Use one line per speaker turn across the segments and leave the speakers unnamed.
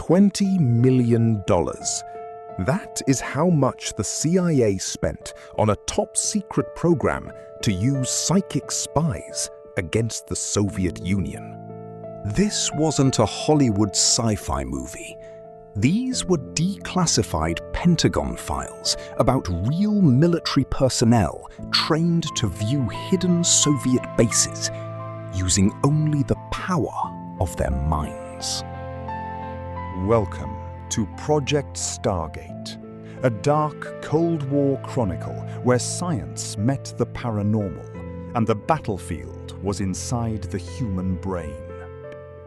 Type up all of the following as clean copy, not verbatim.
$20 million. That is how much the CIA spent on a top-secret program to use psychic spies against the Soviet Union. This wasn't a Hollywood sci-fi movie. These were declassified Pentagon files about real military personnel trained to view hidden Soviet bases using only the power of their minds.
Welcome to Project Stargate, a dark Cold War chronicle where science met the paranormal and the battlefield was inside the human brain.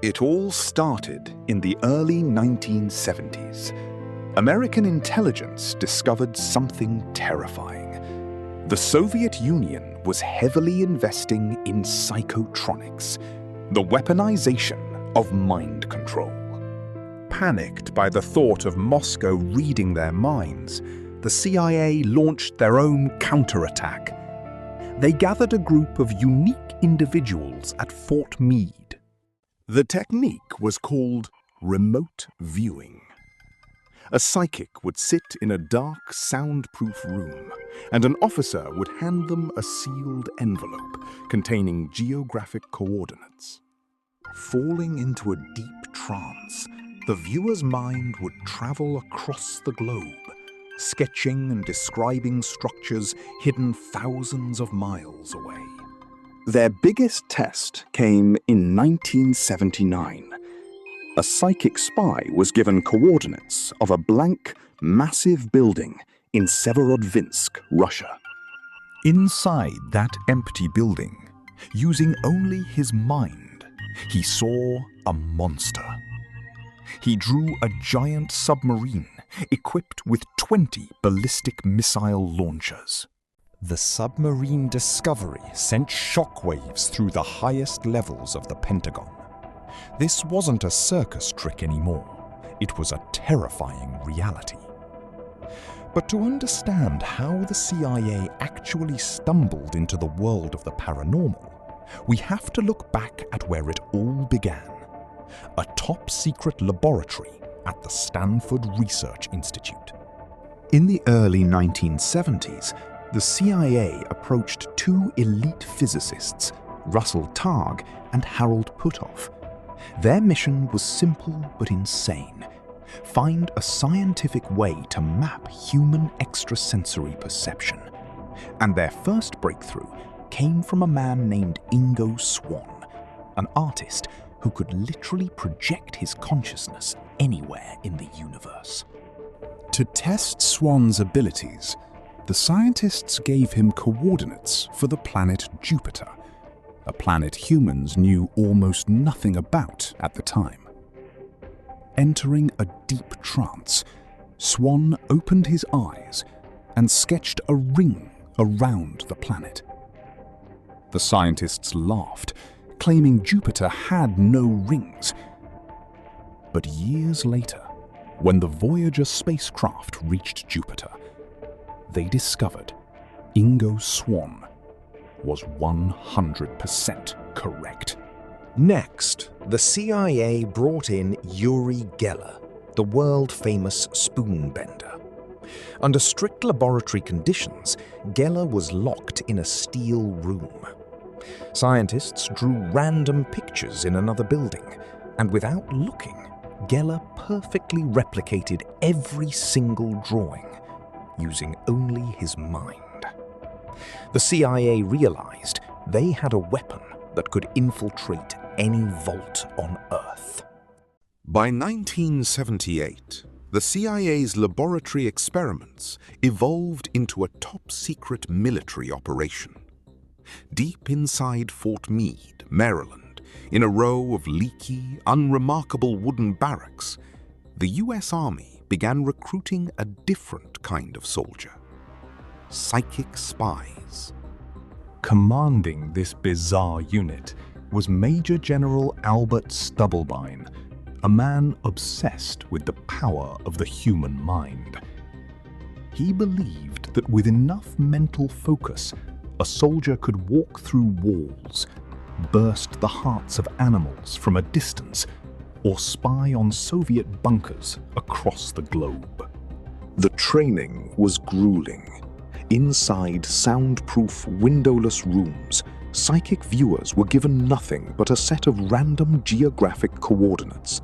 It all started in the early 1970s. American intelligence discovered something terrifying. The Soviet Union was heavily investing in psychotronics, the weaponization of mind control. Panicked by the thought of Moscow reading their minds, the CIA launched their own counterattack. They gathered a group of unique individuals at Fort Meade. The technique was called remote viewing. A psychic would sit in a dark, soundproof room, and an officer would hand them a sealed envelope containing geographic coordinates. Falling into a deep trance, the viewer's mind would travel across the globe, sketching and describing structures hidden thousands of miles away. Their biggest test came in 1979. A psychic spy was given coordinates of a blank, massive building in Severodvinsk, Russia. Inside that empty building, using only his mind, he saw a monster. He drew a giant submarine equipped with 20 ballistic missile launchers. The submarine discovery sent shockwaves through the highest levels of the Pentagon. This wasn't a circus trick anymore. It was a terrifying reality. But to understand how the CIA actually stumbled into the world of the paranormal, we have to look back at where it all began. A top-secret laboratory at the Stanford Research Institute. In the early 1970s, the CIA approached two elite physicists, Russell Targ and Harold Puthoff. Their mission was simple but insane: find a scientific way to map human extrasensory perception. And their first breakthrough came from a man named Ingo Swann, an artist who could literally project his consciousness anywhere in the universe. To test Swann's abilities, the scientists gave him coordinates for the planet Jupiter, a planet humans knew almost nothing about at the time. Entering a deep trance, Swann opened his eyes and sketched a ring around the planet. The scientists laughed, claiming Jupiter had no rings. But years later, when the Voyager spacecraft reached Jupiter, they discovered Ingo Swann was 100% correct.
Next, the CIA brought in Uri Geller, the world-famous spoonbender. Under strict laboratory conditions, Geller was locked in a steel room. Scientists drew random pictures in another building, and without looking, Geller perfectly replicated every single drawing, using only his mind. The CIA realized they had a weapon that could infiltrate any vault on Earth.
By 1978, the CIA's laboratory experiments evolved into a top-secret military operation. Deep inside Fort Meade, Maryland, in a row of leaky, unremarkable wooden barracks, the U.S. Army began recruiting a different kind of soldier: psychic spies.
Commanding this bizarre unit was Major General Albert Stubblebine, a man obsessed with the power of the human mind. He believed that with enough mental focus, a soldier could walk through walls, burst the hearts of animals from a distance, or spy on Soviet bunkers across the globe.
The training was grueling. Inside soundproof, windowless rooms, psychic viewers were given nothing but a set of random geographic coordinates.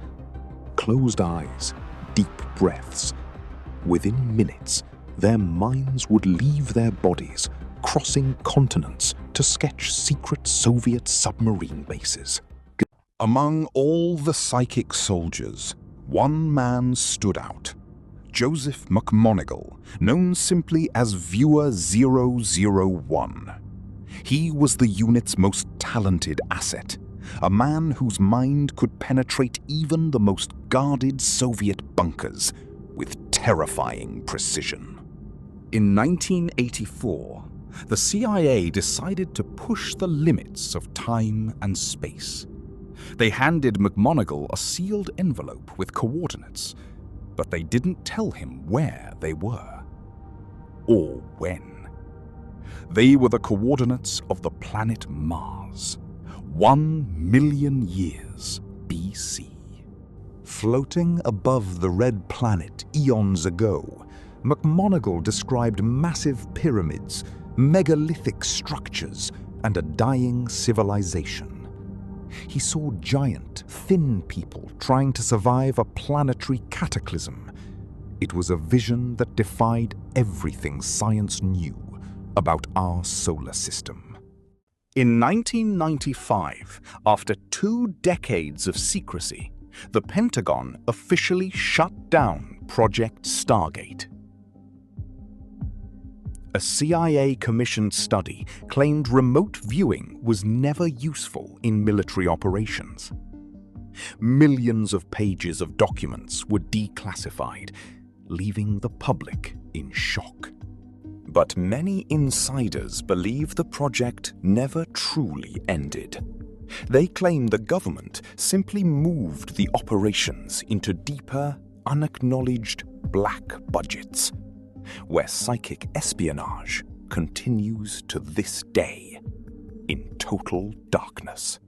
Closed eyes, deep breaths. Within minutes, their minds would leave their bodies, crossing continents to sketch secret Soviet submarine bases.
Among all the psychic soldiers, one man stood out. Joseph McMonigal, known simply as Viewer 001. He was the unit's most talented asset, a man whose mind could penetrate even the most guarded Soviet bunkers with terrifying precision. In 1984, the CIA decided to push the limits of time and space. They handed McMonigal a sealed envelope with coordinates, but they didn't tell him where they were, or when. They were the coordinates of the planet Mars, 1 million years BC.
Floating above the red planet eons ago, McMonigal described massive pyramids, megalithic structures, and a dying civilization. He saw giant, thin people trying to survive a planetary cataclysm. It was a vision that defied everything science knew about our solar system.
In 1995, after 2 decades of secrecy, the Pentagon officially shut down Project Stargate. A CIA-commissioned study claimed remote viewing was never useful in military operations. Millions of pages of documents were declassified, leaving the public in shock. But many insiders believe the project never truly ended. They claim the government simply moved the operations into deeper, unacknowledged black budgets, where psychic espionage continues to this day in total darkness.